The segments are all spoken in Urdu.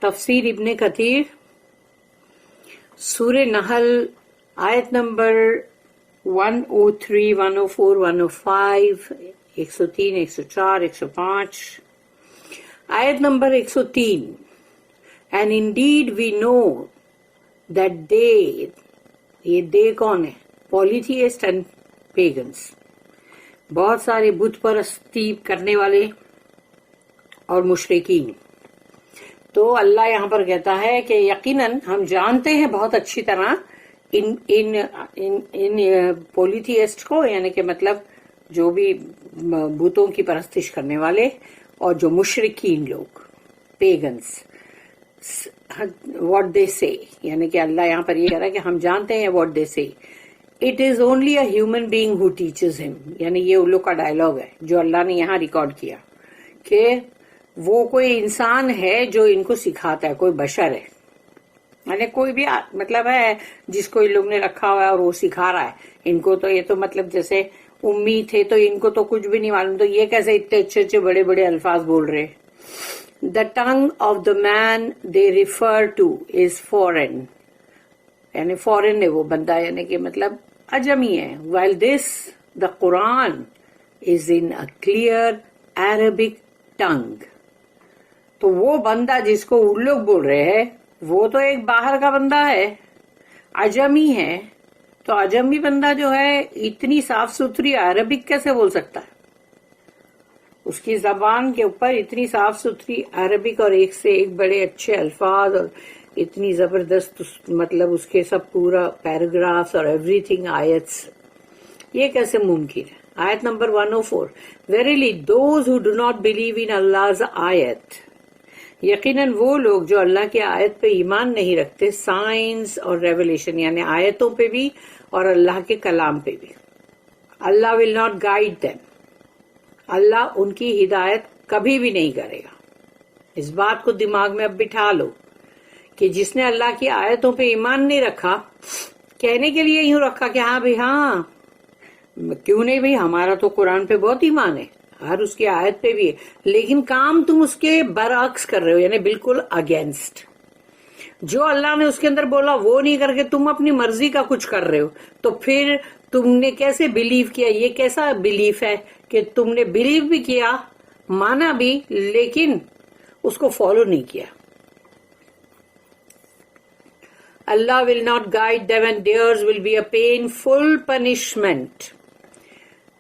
تفسیر ابن کثیر سورہ نحل آیت نمبر 103, 104, 105, 103, 104, 105. آیت number 103. And indeed we know that they, یہ دے کون ہے؟ polytheist and pagans. بہت سارے بت پرستی کرنے والے اور مشرکین. تو اللہ یہاں پر کہتا ہے کہ یقیناً ہم جانتے ہیں بہت اچھی طرح ان پولیتھیسٹ کو، یعنی کہ مطلب جو بھی بتوں کی پرستش کرنے والے اور جو مشرکین لوگ پیگنس، واٹ دے سے، یعنی کہ اللہ یہاں پر یہ کہہ رہا ہے کہ ہم جانتے ہیں واٹ دے سے. It is only a human being who teaches ہم، یعنی یہ ان لوگ کا ڈائلاگ ہے جو اللہ نے یہاں ریکارڈ کیا کہ وہ کوئی انسان ہے جو ان کو سکھاتا ہے، کوئی بشر ہے، یعنی کوئی بھی مطلب ہے جس کو ان لوگ نے رکھا ہوا ہے اور وہ سکھا رہا ہے ان کو. تو یہ تو مطلب جیسے امی تھے تو ان کو تو کچھ بھی نہیں معلوم، تو یہ کیسے اتنے اچھے اچھے بڑے بڑے الفاظ بول رہے. The tongue of the man they refer to is foreign, یعنی فورن ہے وہ بندہ، یعنی کہ مطلب اجمی ہے. while this the Quran is in a clear Arabic tongue. تو وہ بندہ جس کو ان لوگ بول رہے ہیں وہ تو ایک باہر کا بندہ ہے، اجمی ہے. تو اجمی بندہ جو ہے اتنی صاف ستھری عربک کیسے بول سکتا ہے؟ اس کی زبان کے اوپر اتنی صاف ستھری عربک اور ایک سے ایک بڑے اچھے الفاظ اور اتنی زبردست مطلب اس کے سب پورا پیراگرافس اور ایوری تھنگ آیتس، یہ کیسے ممکن ہے؟ آیت number 104. Verily those who do not believe in Allah's ayat، یقیناً وہ لوگ جو اللہ کی آیت پہ ایمان نہیں رکھتے، سائنس اور ریولیشن، یعنی آیتوں پہ بھی اور اللہ کے کلام پہ بھی. اللہ ول ناٹ گائیڈ دیم، اللہ ان کی ہدایت کبھی بھی نہیں کرے گا. اس بات کو دماغ میں اب بٹھا لو کہ جس نے اللہ کی آیتوں پہ ایمان نہیں رکھا، کہنے کے لیے یوں رکھا کہ ہاں بھائی ہاں کیوں نہیں بھائی، ہمارا تو قرآن پہ بہت ایمان ہے، ہر اس کی آیت پہ بھی ہے، لیکن کام تم اس کے برعکس کر رہے ہو، یعنی بالکل اگینسٹ. جو اللہ نے اس کے اندر بولا وہ نہیں کر کے تم اپنی مرضی کا کچھ کر رہے ہو. تو پھر تم نے کیسے بلیو کیا؟ یہ کیسا بلیف ہے کہ تم نے بلیو بھی کیا، مانا بھی، لیکن اس کو فالو نہیں کیا. اللہ will not guide them and theirs will be a painful punishment.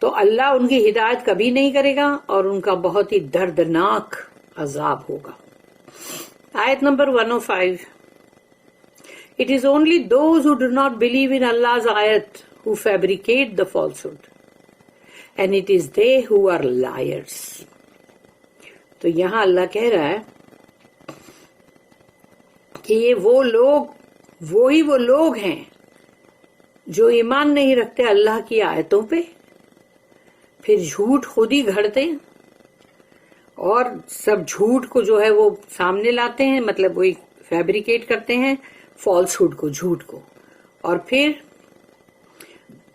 تو اللہ ان کی ہدایت کبھی نہیں کرے گا اور ان کا بہت ہی دردناک عذاب ہوگا. آیت number 105. It is only those who do not believe in Allah's ayat who fabricate the falsehood, and it is they who are liars. تو یہاں اللہ کہہ رہا ہے کہ یہ وہی وہ لوگ ہیں جو ایمان نہیں رکھتے اللہ کی آیتوں پہ، پھر جھوٹ خود ہی گھڑتے اور سب جھوٹ کو جو ہے وہ سامنے لاتے ہیں، مطلب وہی فیبریکیٹ کرتے ہیں فالس ہوڈ کو، جھوٹ کو. اور پھر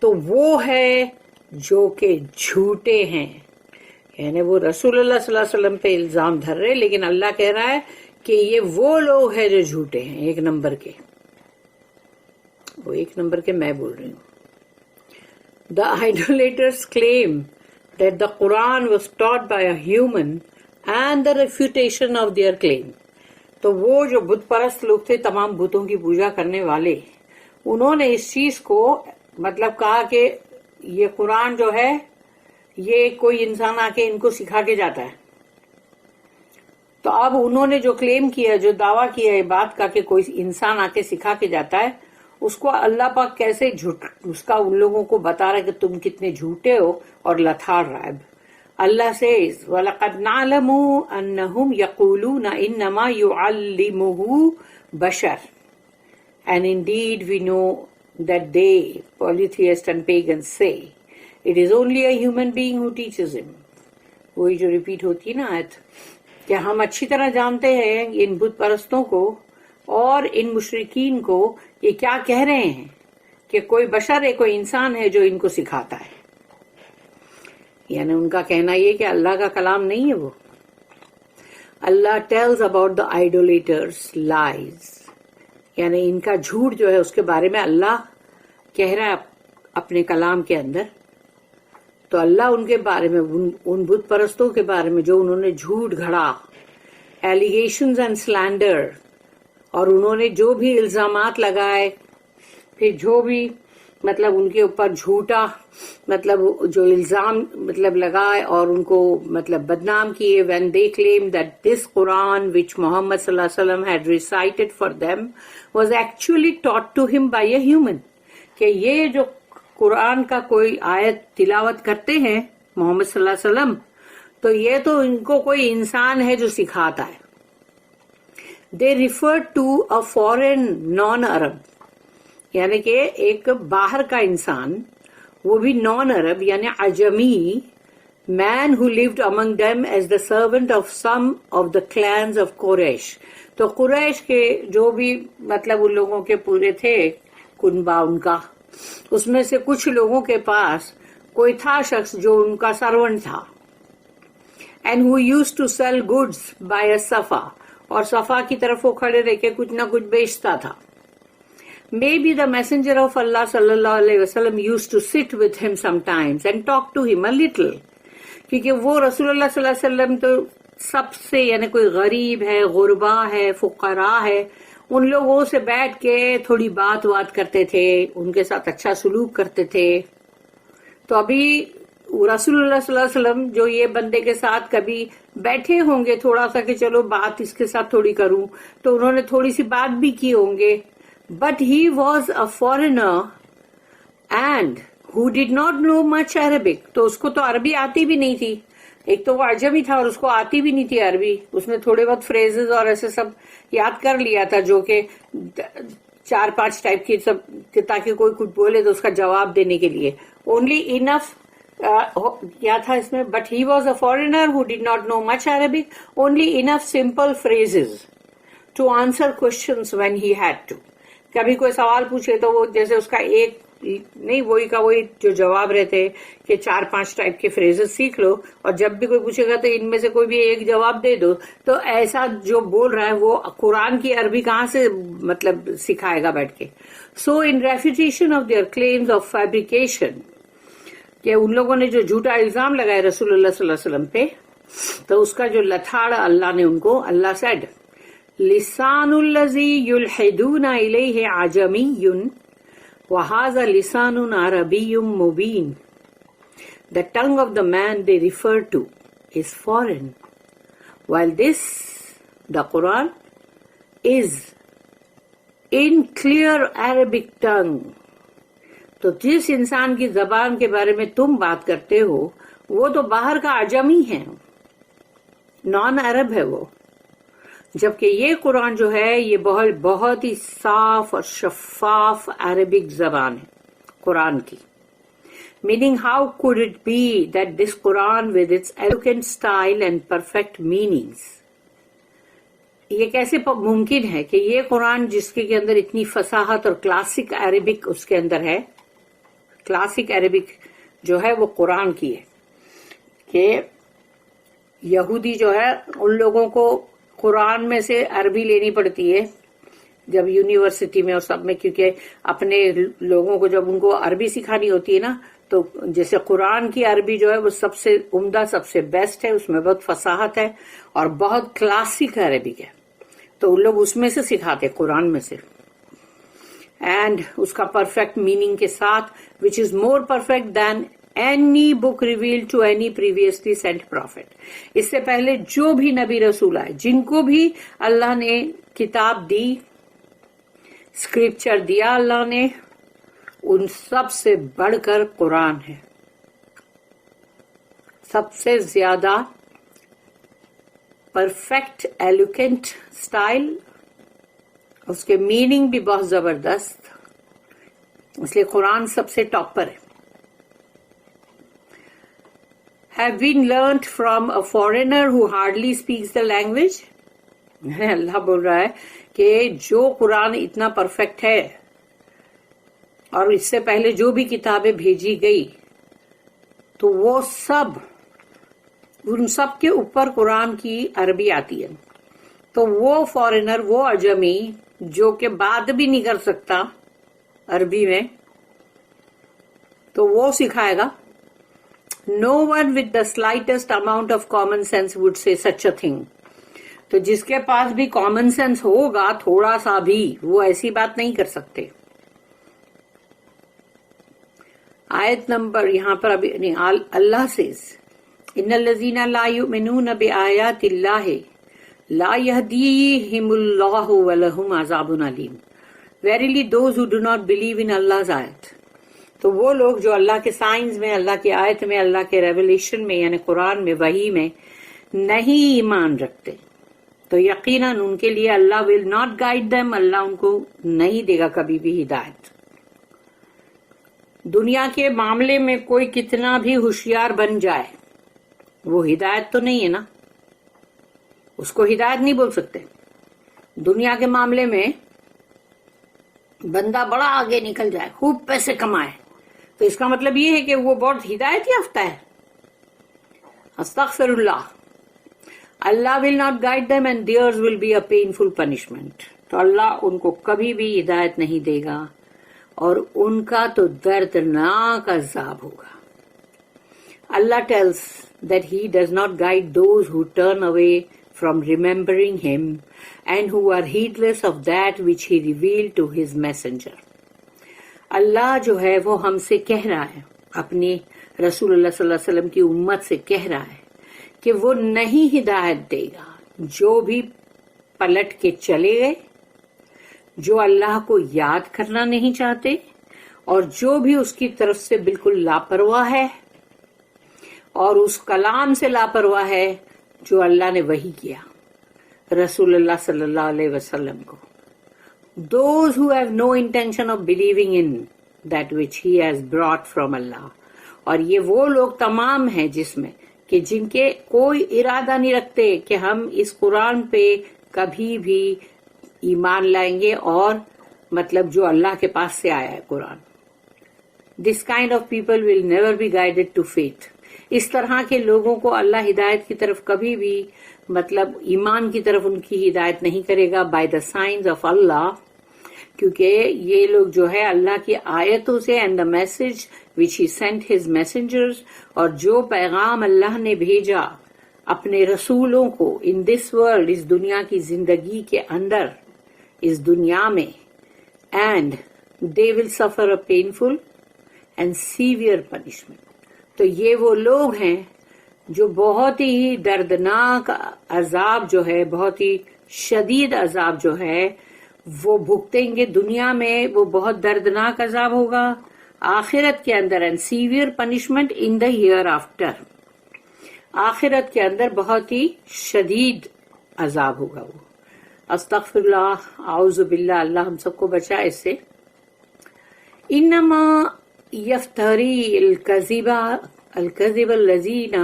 تو وہ ہے جو کہ جھوٹے ہیں، یعنی وہ رسول اللہ صلی اللہ علیہ وسلم پہ الزام دھر رہے، لیکن اللہ کہہ رہا ہے کہ یہ وہ لوگ ہیں جو جھوٹے ہیں، ایک نمبر کے. وہ ایک نمبر کے میں بول رہی ہوں. The idolaters claim that the Quran was taught by a human and the refutation of their claim. تو وہ جو بت پرست لوگ تھے، تمام بتوں کی پوجا کرنے والے، انہوں نے اس چیز کو مطلب کہا کہ یہ قرآن جو ہے یہ کوئی انسان آ کے ان کو سکھا کے جاتا ہے. تو اب انہوں نے جو کلیم کیا، جو دعویٰ کیا ہے بات کا کہ کوئی انسان آ کے سکھا کے جاتا ہے، اس کو اللہ پاک کیسے اس کا ان لوگوں کو بتا رہا ہے کہ تم کتنے جھوٹے ہو اور لتھاڑ رہا ہے. اللہ says وَلَقَدْ نَعْلَمُ أَنَّهُمْ يَقُولُونَ إِنَّمَا يُعَلِّمُهُ بَشَرٌ and indeed we know that they, polytheists and pagans, say it is only a human being who teaches him. وہی جو ریپیٹ ہوتی ہے نا آیت کہ ہم اچھی طرح جانتے ہیں ان بت پرستوں کو اور ان مشرکین کو یہ کیا کہہ رہے ہیں کہ کوئی بشر ہے، کوئی انسان ہے جو ان کو سکھاتا ہے. یعنی ان کا کہنا یہ کہ اللہ کا کلام نہیں ہے وہ. اللہ ٹیلز اباؤٹ دا آئیڈولیٹرز لائز، یعنی ان کا جھوٹ جو ہے اس کے بارے میں اللہ کہہ رہا ہے اپنے کلام کے اندر. تو اللہ ان کے بارے میں، ان بت پرستوں کے بارے میں جو انہوں نے جھوٹ گھڑا، ایلیگیشنز اینڈ سلینڈر، اور انہوں نے جو بھی الزامات لگائے، پھر جو بھی مطلب ان کے اوپر جھوٹا مطلب جو الزام مطلب لگائے اور ان کو مطلب بدنام کیے. when they claimed that this Quran which Muhammad sallallahu alaihi wasallam had recited for them was actually taught to him by a human، کہ یہ جو قرآن کا کوئی آیت تلاوت کرتے ہیں محمد صلی اللہ علیہ وسلم، تو یہ تو ان کو کوئی انسان ہے جو سکھاتا ہے. they referred to a foreign non-Arab، یعنی کہ ایک باہر کا انسان، وہ بھی نان عرب یعنی عجمی، مین who lived among them as the servant of some of the clans of قریش. تو قریش کے جو بھی مطلب ان لوگوں کے پورے تھے کنبا ان کا، اس میں سے کچھ لوگوں کے پاس کوئی تھا شخص جو ان کا سرونٹ تھا. and who used to sell goods by a صفا، اور صفا کی طرف وہ کھڑے رہ کے کچھ نہ کچھ بیچتا تھا. Maybe the messenger of Allah sallallahu alaihi wasallam used to sit with him sometimes and talk to him a little، کیونکہ وہ رسول اللہ صلی اللہ علیہ وسلم تو سب سے یعنی کوئی غریب ہے، غربا ہے، فقراء ہے، ان لوگوں سے بیٹھ کے تھوڑی بات کرتے تھے، ان کے ساتھ اچھا سلوک کرتے تھے. تو ابھی رسول اللہ صلی اللہ علیہ وسلم جو یہ بندے کے ساتھ کبھی بیٹھے ہوں گے تھوڑا سا کہ چلو بات اس کے ساتھ تھوڑی کروں، تو انہوں نے تھوڑی سی بات بھی کی ہوں گے. But he was a foreigner and who did not know much Arabic، تو اس کو تو عربی آتی بھی نہیں تھی. ایک تو وہ عجمی تھا اور اس کو آتی بھی نہیں تھی عربی. اس نے تھوڑے بہت فریزز اور ایسے سب یاد کر لیا تھا جو کہ 4-5 ٹائپ کی سب، تاکہ کوئی کچھ بولے تو اس کا جواب دینے کے لیے. Only enough کیا تھا اس میں، but he was a foreigner who did not know much Arabic، only enough simple phrases to answer questions when he had to. کبھی کوئی سوال پوچھے تو وہ جیسے اس کا ایک نہیں وہی کا وہی جو جواب رہتے کہ 4-5 ٹائپ کے فریزز سیکھ لو، اور جب بھی کوئی پوچھے گا تو ان میں سے کوئی بھی ایک جواب دے دو. تو ایسا جو بول رہا ہے وہ قرآن کی عربی کہاں سے مطلب سکھائے گا بیٹھ کے. So in refutation of their claims of fabrication, کہ ان لوگوں نے جو جھوٹا الزام لگایا رسول اللہ صلی اللہ علیہ وسلم پہ، تو اس کا جو لتھاڑ اللہ نے ان کو، اللہ سیڈ لسان الذی یلحدون الیہ عجمی وہذا لسان عربی مبین. The tongue of the man they refer to is foreign, while this, the Quran, is in clear Arabic tongue. تو جس انسان کی زبان کے بارے میں تم بات کرتے ہو وہ تو باہر کا عجمی ہے، نان عرب ہے وہ، جبکہ یہ قرآن جو ہے یہ بہت ہی صاف اور شفاف عربک زبان ہے قرآن کی. Meaning, how could it be that this Quran with its eloquent style and perfect meanings، یہ کیسے ممکن ہے کہ یہ قرآن جس کے اندر اتنی فصاحت اور کلاسک عربک اس کے اندر ہے، کلاسک عربک جو ہے وہ قرآن کی ہے، کہ یہودی جو ہے ان لوگوں کو قرآن میں سے عربی لینی پڑتی ہے جب یونیورسٹی میں اور سب میں، کیونکہ اپنے لوگوں کو جب ان کو عربی سکھانی ہوتی ہے نا، تو جیسے قرآن کی عربی جو ہے وہ سب سے عمدہ، سب سے بیسٹ ہے، اس میں بہت فصاحت ہے اور بہت کلاسک عربک ہے، تو ان لوگ اس میں سے سکھاتے قرآن میں سے، اینڈ اس کا پرفیکٹ میننگ کے ساتھ، which is more perfect than any book revealed to any previously sent prophet. اس سے پہلے جو بھی نبی رسول آئے، جن کو بھی اللہ نے کتاب دی، اسکرپچر دیا اللہ نے، ان سب سے بڑھ کر قرآن ہے. سب سے زیادہ پرفیکٹ ایلوکینٹ اسٹائل، اس کے میننگ بھی بہت زبردست، اس لیے قرآن سب سے ٹاپ پر ہے. Have been learnt from a foreigner who hardly speaks the language. اللہ بول رہا ہے کہ جو قرآن اتنا پرفیکٹ ہے اور اس سے پہلے جو بھی کتابیں بھیجی گئی تو وہ سب ان سب کے اوپر قرآن کی عربی آتی ہے. تو وہ فارینر، وہ اجمی جو کہ بات بھی نہیں کر سکتا عربی میں، تو وہ سکھائے گا. No one with the slightest amount of common sense would say such a thing. تو جس کے پاس بھی کامن سینس ہوگا تھوڑا سا بھی، وہ ایسی بات نہیں کر سکتے. آیت نمبر یہاں پر ابھی اللہ says ان الذین لا یؤمنون بآیات اللہ لا یہدیہم اللہ ولہم عذاب علیم. Verily those who do not believe in Allah's ayat. تو وہ لوگ جو اللہ کے سائنس میں، اللہ کی آیت میں، اللہ کے ریولیشن میں یعنی قرآن میں، وحی میں نہیں ایمان رکھتے، تو یقیناً ان کے لیے اللہ will not guide them، اللہ ان کو نہیں دے گا کبھی بھی ہدایت. دنیا کے معاملے میں کوئی کتنا بھی ہوشیار بن جائے، وہ ہدایت تو نہیں ہے نا، اس کو ہدایت نہیں بول سکتے. دنیا کے معاملے میں بندہ بڑا آگے نکل جائے، خوب پیسے کمائے، تو اس کا مطلب یہ ہے کہ وہ بہت ہدایت یافتہ ہے. استغفر اللہ. اللہ will not guide them and theirs will be a painful punishment. تو اللہ ان کو کبھی بھی ہدایت نہیں دے گا اور ان کا تو دردناک عذاب ہوگا. اللہ tells that he does not guide those who turn away from remembering him and who are heedless of that which he revealed to his messenger. اللہ جو ہے وہ ہم سے کہہ رہا ہے، اپنی رسول اللہ صلی اللہ علیہ وسلم کی امت سے کہہ رہا ہے کہ وہ نہیں ہدایت دے گا جو بھی پلٹ کے چلے گئے، جو اللہ کو یاد کرنا نہیں چاہتے اور جو بھی اس کی طرف سے بالکل لاپرواہ ہے اور اس کلام سے لاپرواہ ہے جو اللہ نے وحی کیا رسول اللہ صلی اللہ علیہ وسلم کو. Those who have no intention of believing in that which he has brought from Allah. اور یہ وہ لوگ تمام ہیں جس میں کہ جن کے کوئی ارادہ نہیں رکھتے کہ ہم اس قرآن پہ کبھی بھی ایمان لائیں گے، اور مطلب جو اللہ کے پاس سے آیا ہے قرآن. This kind of people will never be guided to faith. اس طرح کے لوگوں کو اللہ ہدایت کی طرف کبھی بھی مطلب ایمان کی طرف ان کی ہدایت نہیں کرے گا by the signs of Allah، کیونکہ یہ لوگ جو ہے اللہ کی آیتوں سے and the message which he sent his messengers، اور جو پیغام اللہ نے بھیجا اپنے رسولوں کو in this world، اس دنیا کی زندگی کے اندر، اس دنیا میں، and they will suffer a painful and severe punishment. تو یہ وہ لوگ ہیں جو بہت ہی دردناک عذاب جو ہے، بہت ہی شدید عذاب جو ہے وہ بھگتیں گے. دنیا میں وہ بہت دردناک عذاب ہوگا، آخرت کے اندر and severe punishment in the hereafter, آخرت کے اندر بہت ہی شدید عذاب ہوگا وہ. استغفر اللہ، اعوذ باللہ، اللہ ہم سب کو بچائے اس سے. انما یفتری الکذب الذین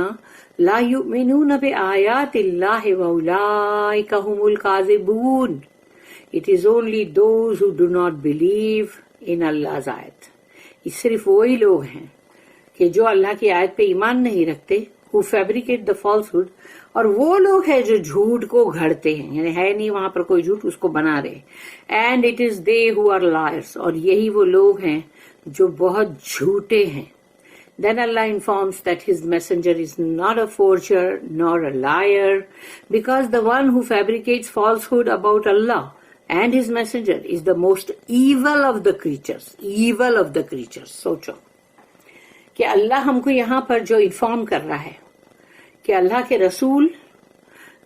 لا یؤمنون بآیات اللہ واولئک هم الکاذبون. It is only those who do not believe in Allah's ayat. یہ صرف وہی لوگ ہیں کہ جو اللہ کی آیت پہ ایمان نہیں رکھتے، who fabricate the falsehood، اور وہ لوگ ہیں جو جھوٹ کو گھڑتے ہیں، یعنی ہے نہیں وہاں پر کوئی جھوٹ، اس کو بنا رہے. And it is they who are liars، اور یہی وہ لوگ ہیں جو بہت جھوٹے ہیں. Then Allah informs that his messenger is not a forger nor a liar, because the one who fabricates falsehood about Allah and his messenger is the most evil of the creatures. Evil of the creatures. سوچو کہ اللہ ہم کو یہاں پر جو انفارم کر رہا ہے کہ اللہ کے رسول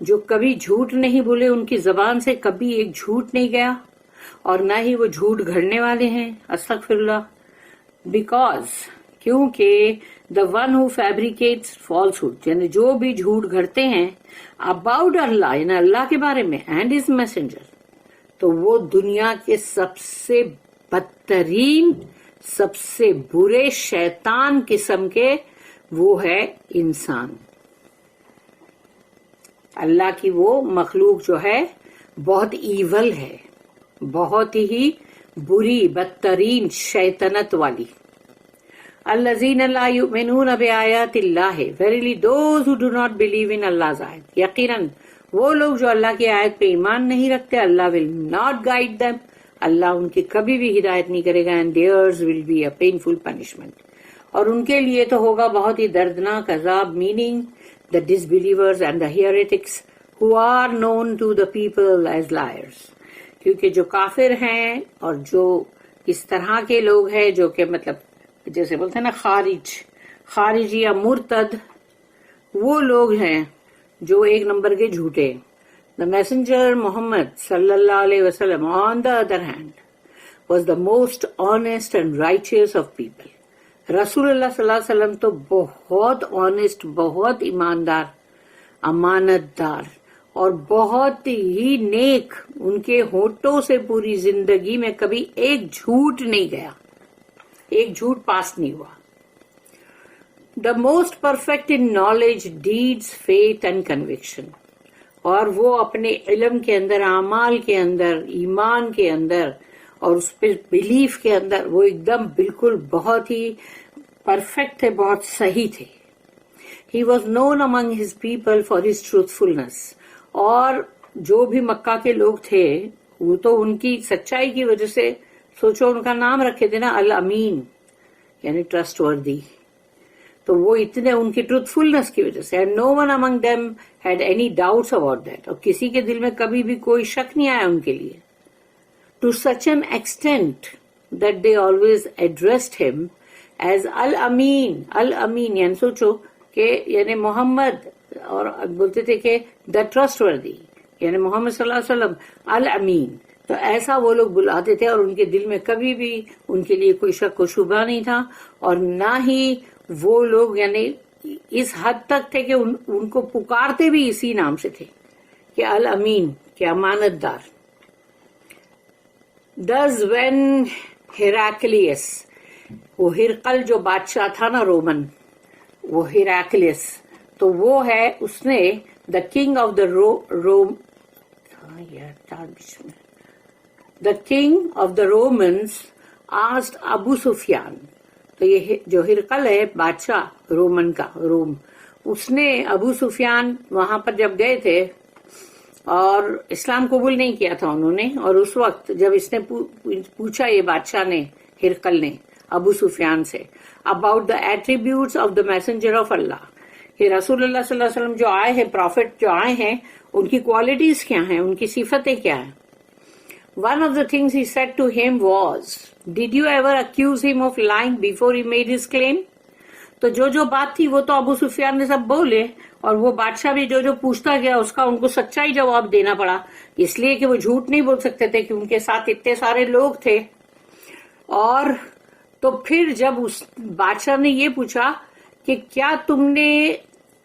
جو کبھی جھوٹ نہیں بولے، ان کی زبان سے کبھی ایک جھوٹ نہیں گیا، اور نہ ہی وہ جھوٹ گھڑنے والے ہیں. استغفر اللہ. بیکاز کیونکہ the one who fabricates falsehood، یعنی جو بھی جھوٹ گھڑتے ہیں about اللہ، یعنی اللہ کے بارے میں and his messenger، تو وہ دنیا کے سب سے بدترین، سب سے برے شیطان قسم کے وہ ہے انسان. اللہ کی وہ مخلوق جو ہے بہت ایول ہے، بہت ہی بری، بدترین، شیطنت والی. الذین لا یؤمنون بآیات اللہ، verily those who do not believe in Allah's آیت، یقیناً وہ لوگ جو اللہ کی آیت پہ ایمان نہیں رکھتے، اللہ will not guide them، اللہ ان کی کبھی بھی ہدایت نہیں کرے گا، and theirs will be a painful punishment، اور ان کے لیے تو ہوگا بہت ہی دردناک عذاب، meaning the disbelievers and the heretics who are known to the people as liars، کیونکہ جو کافر ہیں اور جو اس طرح کے لوگ ہیں جو کہ مطلب جیسے بولتے ہیں نا خارج یا مرتد، وہ لوگ ہیں جو ایک نمبر کے جھوٹے۔ The messenger Muhammad sallallahu alaihi wasallam on the other hand was the most honest and righteous of people۔ رسول اللہ صلی اللہ علیہ وسلم تو بہت آنےسٹ، بہت ایماندار، امانت دار اور بہت ہی نیک، ان کے ہونٹوں سے پوری زندگی میں کبھی ایک جھوٹ نہیں گیا، ایک جھوٹ پاس نہیں ہوا۔ The most perfect in knowledge, deeds, faith and conviction, اور وہ اپنے علم کے اندر، اعمال کے اندر، ایمان کے اندر اور اس پہ بلیف کے اندر وہ ایک دم بالکل بہت ہی پرفیکٹ تھے، بہت صحیح تھے۔ He was known among his people for his truthfulness, اور جو بھی مکہ کے لوگ تھے وہ تو ان کی سچائی کی وجہ سے، سوچو ان کا نام رکھے تھے نا الامین، یعنی ٹرسٹ وردی، تو وہ اتنے ان کی ٹروتھفلنس کی وجہ سے، and no one among them had any doubts about that, اور کسی کے دل میں کبھی بھی کوئی شک نہیں آیا ان کے لیے، to such an extent that they always addressed him as Al-Amin. الامین یعنی سوچو کہ یعنی محمد، اور بولتے تھے کہ دا ٹرسٹ وردی، یعنی محمد صلی اللہ علیہ وسلم الامین، تو ایسا وہ لوگ بلاتے تھے، اور ان کے دل میں کبھی بھی ان کے لیے کوئی شک و شبہ نہیں تھا، اور نہ ہی وہ لوگ یعنی اس حد تک تھے کہ ان کو پکارتے بھی اسی نام سے تھے کہ الامین، کہ امانت دار۔ Thus when Heraclius، وہ ہرقل جو بادشاہ تھا نا رومن، وہ ہیراکلیس، تو وہ ہے اس نے the king of the king of the Romans asked Abu Sufyan, تو یہ جو ہرقل ہے بادشاہ رومن کا، روم، اس نے ابو سفیان وہاں پر جب گئے تھے اور اسلام قبول نہیں کیا تھا انہوں نے، اور اس وقت جب اس نے پوچھا یہ بادشاہ نے، ہرقل نے ابو سفیان سے about the attributes of the messenger of Allah, کہ رسول اللہ صلی اللہ علیہ وسلم جو آئے ہیں، پروفٹ جو آئے ہیں، ان کی کوالٹیز کیا ہیں، ان کی صفتیں کیا ہیں۔ One of the things he said to him was, Did you ever accuse him of lying before he made his claim؟ تو جو بات تھی وہ تو ابو سفیان نے سب بولے، اور وہ بادشاہ بھی جو پوچھتا گیا اس کا ان کو سچائی جواب دینا پڑا، اس لیے کہ وہ جھوٹ نہیں بول سکتے تھے کہ ان کے ساتھ اتنے سارے لوگ تھے۔ اور تو پھر جب اس بادشاہ نے یہ پوچھا کہ کیا تم نے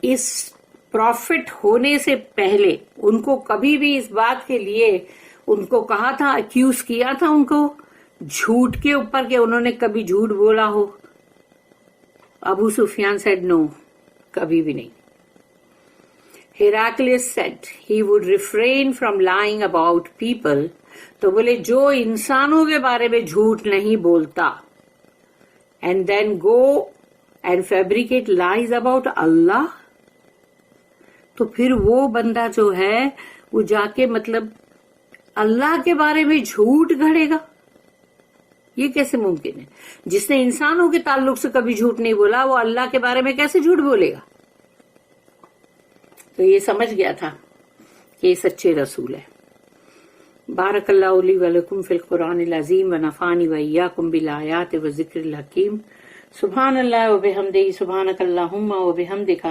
اس پروفٹ ہونے سے پہلے ان کو کبھی بھی اس بات کے لیے ان کو کہا تھا، اکیوز کیا تھا ان کو جھوٹ کے اوپر کہ انہوں نے کبھی جھوٹ بولا ہو؟ ابو سفیان said no، کبھی بھی نہیں۔ Heraclius said he would refrain from lying about people، تو بولے جو انسانوں کے بارے میں جھوٹ نہیں بولتا، and then go and fabricate lies about اللہ، تو پھر وہ بندہ جو ہے وہ جا کے مطلب اللہ کے بارے میں جھوٹ گھڑے گا، یہ کیسے ممکن ہے؟ جس نے انسانوں کے تعلق سے کبھی جھوٹ نہیں بولا، وہ اللہ کے بارے میں کیسے جھوٹ بولے گا؟ تو یہ سمجھ گیا تھا کہ یہ سچے رسول ہے۔ بارک اللہ لی ولکم فی القرآن العظیم ونفعنی وإیاکم بالآیات والذکر الحکیم۔ سبحان اللہ وبحمدہ، سبحانک اللہم وبحمدک،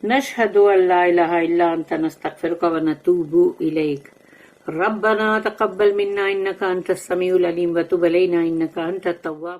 نشہد ان لا الہ الا انت، نستغفرک ونتوب الیک۔ ربنا تقبل منا انك انت السميع العليم وتب علينا انك انت التواب